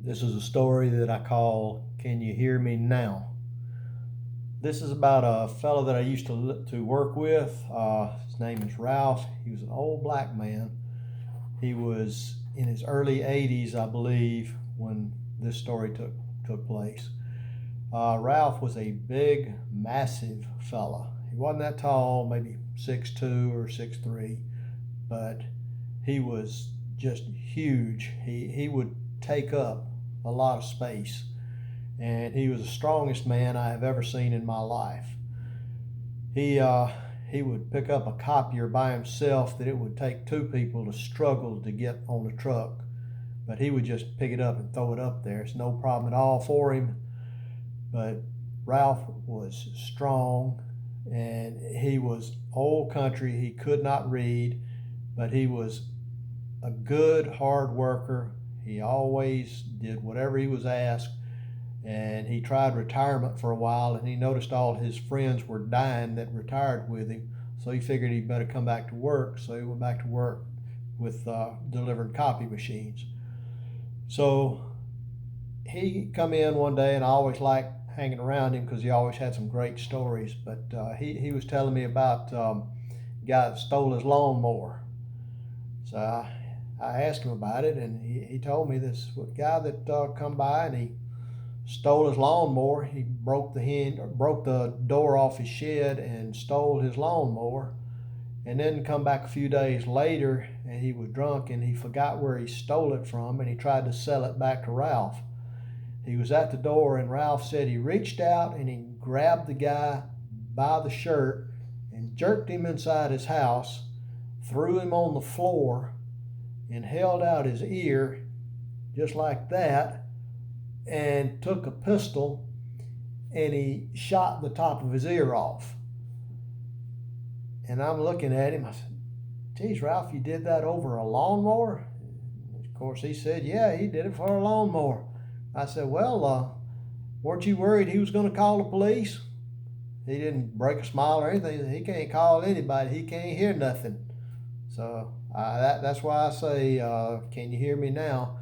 This is a story that I call Can You Hear Me Now? This is about a fellow that I used to work with. His name is Ralph. He was an old black man. He was in his early 80s, I believe, when this story took place. Ralph was a big, massive fella. He wasn't that tall, maybe 6'2" or 6'3", but he was just huge. He would take up a lot of space, and he was the strongest man I have ever seen in my life. He would pick up a copier by himself that it would take two people to struggle to get on the truck, but he would just pick it up and throw it up there. It's no problem at all for him. But Ralph was strong, and he was old country. He could not read, but he was a good hard worker. He always did whatever he was asked, and he tried retirement for a while, and he noticed all his friends were dying that retired with him, so he figured he'd better come back to work. So he went back to work with delivering copy machines. So he come in one day, and I always liked hanging around him because he always had some great stories. But he was telling me about a guy that stole his lawnmower. So I asked him about it, and he told me this guy that come by and he stole his lawnmower. He broke the door off his shed and stole his lawnmower, and then come back a few days later, and he was drunk and he forgot where he stole it from, and he tried to sell it back to Ralph. He was at the door, and Ralph said he reached out and he grabbed the guy by the shirt and jerked him inside his house, threw him on the floor, and held out his ear just like that, and took a pistol and he shot the top of his ear off. And I'm looking at him. I said, "Geez, Ralph, you did that over a lawnmower?" Of course, he said, "Yeah, he did it for a lawnmower." I said, "Well, weren't you worried he was going to call the police?" He didn't break a smile or anything. He can't call anybody. He can't hear nothing. So that's why I say, can you hear me now?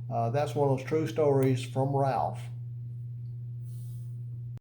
That's one of those true stories from Ralph.